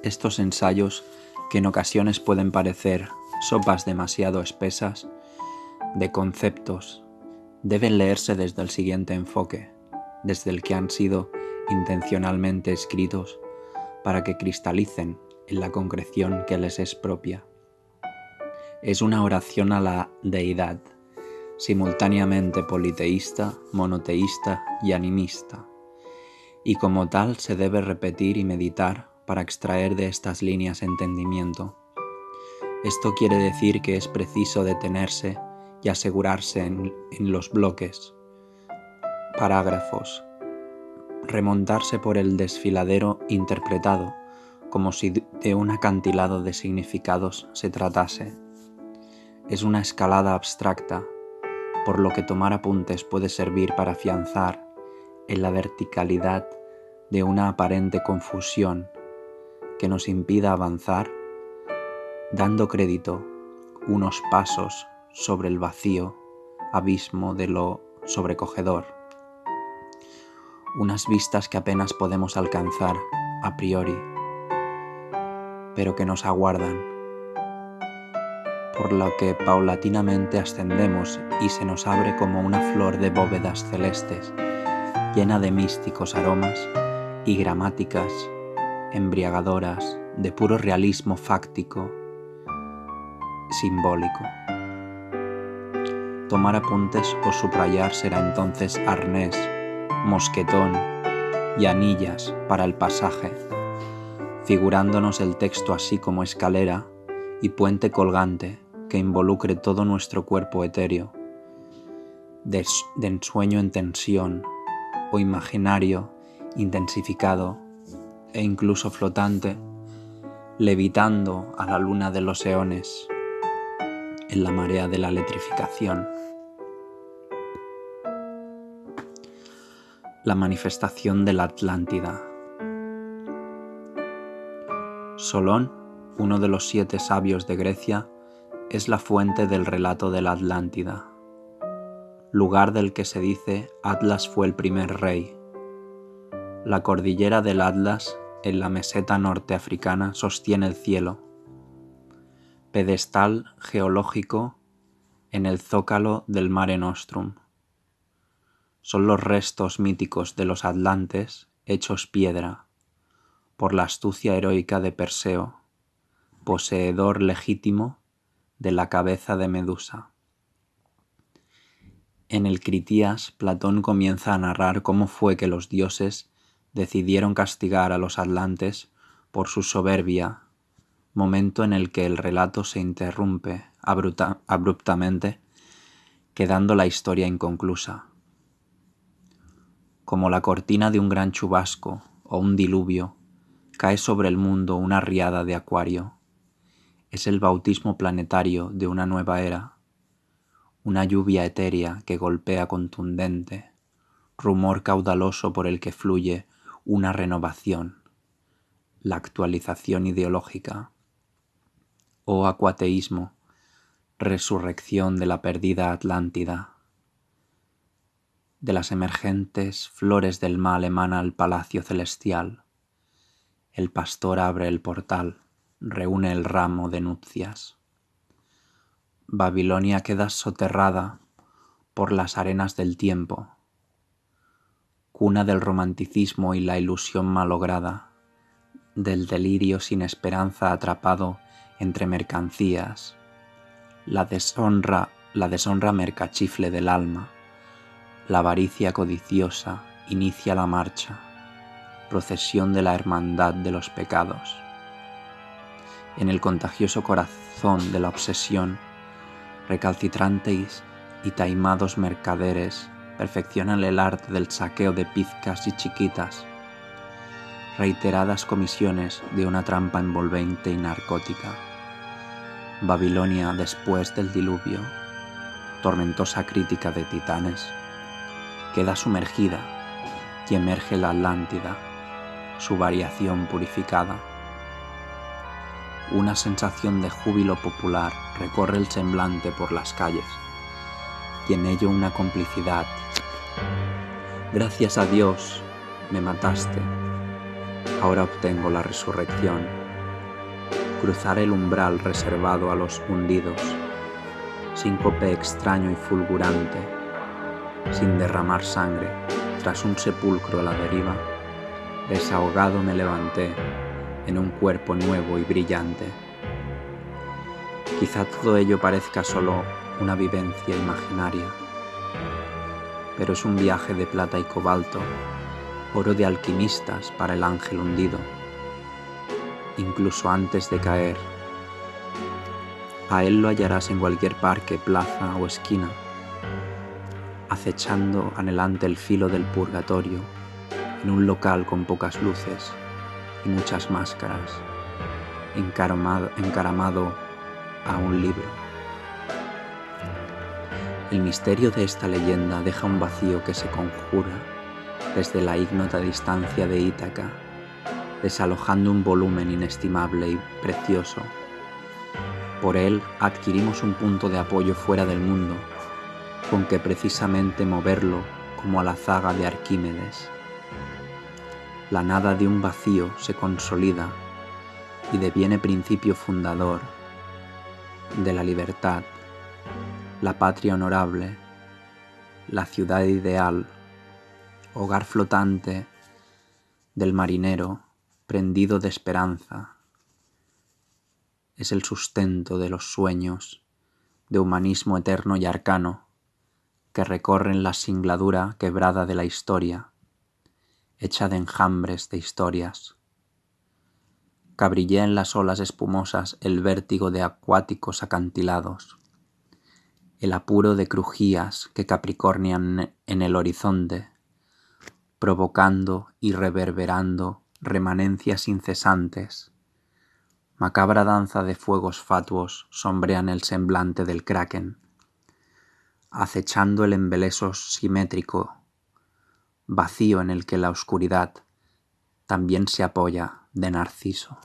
Estos ensayos, que en ocasiones pueden parecer sopas demasiado espesas de conceptos, deben leerse desde el siguiente enfoque, desde el que han sido intencionalmente escritos para que cristalicen en la concreción que les es propia. Es una oración a la deidad, simultáneamente politeísta, monoteísta y animista, y como tal se debe repetir y meditar para extraer de estas líneas entendimiento. Esto quiere decir que es preciso detenerse y asegurarse en los bloques, parágrafos, remontarse por el desfiladero interpretado como si de un acantilado de significados se tratase. Es una escalada abstracta, por lo que tomar apuntes puede servir para afianzar en la verticalidad de una aparente confusión que nos impida avanzar, dando crédito unos pasos sobre el vacío abismo de lo sobrecogedor, unas vistas que apenas podemos alcanzar a priori, pero que nos aguardan, por lo que paulatinamente ascendemos y se nos abre como una flor de bóvedas celestes, llena de místicos aromas y gramáticas embriagadoras de puro realismo fáctico, simbólico. Tomar apuntes o subrayar será entonces arnés, mosquetón y anillas para el pasaje, figurándonos el texto así como escalera y puente colgante que involucre todo nuestro cuerpo etéreo, de ensueño en tensión o imaginario intensificado e incluso flotante, levitando a la luna de los eones en la marea de la electrificación. La manifestación de la Atlántida. Solón, uno de los 7 sabios de Grecia, es la fuente del relato de la Atlántida, lugar del que se dice Atlas fue el primer rey. La cordillera del Atlas en la meseta norteafricana sostiene el cielo, pedestal geológico en el zócalo del Mare Nostrum. Son los restos míticos de los atlantes hechos piedra por la astucia heroica de Perseo, poseedor legítimo de la cabeza de Medusa. En el Critías, Platón comienza a narrar cómo fue que los dioses decidieron castigar a los atlantes por su soberbia, momento en el que el relato se interrumpe abruptamente, quedando la historia inconclusa. Como la cortina de un gran chubasco o un diluvio, cae sobre el mundo una riada de Acuario. Es el bautismo planetario de una nueva era, una lluvia etérea que golpea contundente, rumor caudaloso por el que fluye una renovación, la actualización ideológica, o acuateísmo, resurrección de la perdida Atlántida. De las emergentes flores del mal emana el palacio celestial. El pastor abre el portal, reúne el ramo de nupcias. Babilonia queda soterrada por las arenas del tiempo, cuna del romanticismo y la ilusión malograda, del delirio sin esperanza atrapado entre mercancías, la deshonra mercachifle del alma, la avaricia codiciosa inicia la marcha, procesión de la hermandad de los pecados. En el contagioso corazón de la obsesión, recalcitrantes y taimados mercaderes perfeccionan el arte del saqueo de pizcas y chiquitas, reiteradas comisiones de una trampa envolvente y narcótica. Babilonia después del diluvio, tormentosa crítica de titanes, queda sumergida y emerge la Atlántida, su variación purificada. Una sensación de júbilo popular recorre el semblante por las calles, y en ello una complicidad. Gracias a Dios, me mataste. Ahora obtengo la resurrección. Cruzar el umbral reservado a los hundidos, síncope extraño y fulgurante, sin derramar sangre, tras un sepulcro a la deriva, desahogado me levanté en un cuerpo nuevo y brillante. Quizá todo ello parezca solo una vivencia imaginaria, pero es un viaje de plata y cobalto, oro de alquimistas para el ángel hundido, incluso antes de caer. A él lo hallarás en cualquier parque, plaza o esquina, acechando anhelante el filo del purgatorio, en un local con pocas luces y muchas máscaras, encaramado a un libro. El misterio de esta leyenda deja un vacío que se conjura desde la ignota distancia de Ítaca, desalojando un volumen inestimable y precioso. Por él adquirimos un punto de apoyo fuera del mundo, con que precisamente moverlo como a la zaga de Arquímedes. La nada de un vacío se consolida y deviene principio fundador de la libertad, la patria honorable, la ciudad ideal, hogar flotante del marinero prendido de esperanza. Es el sustento de los sueños de humanismo eterno y arcano que recorren la singladura quebrada de la historia, hecha de enjambres de historias. Cabrillé en las olas espumosas el vértigo de acuáticos acantilados, el apuro de crujías que capricornian en el horizonte, provocando y reverberando remanencias incesantes. Macabra danza de fuegos fatuos sombrean el semblante del kraken, acechando el embeleso simétrico, vacío en el que la oscuridad también se apoya de Narciso.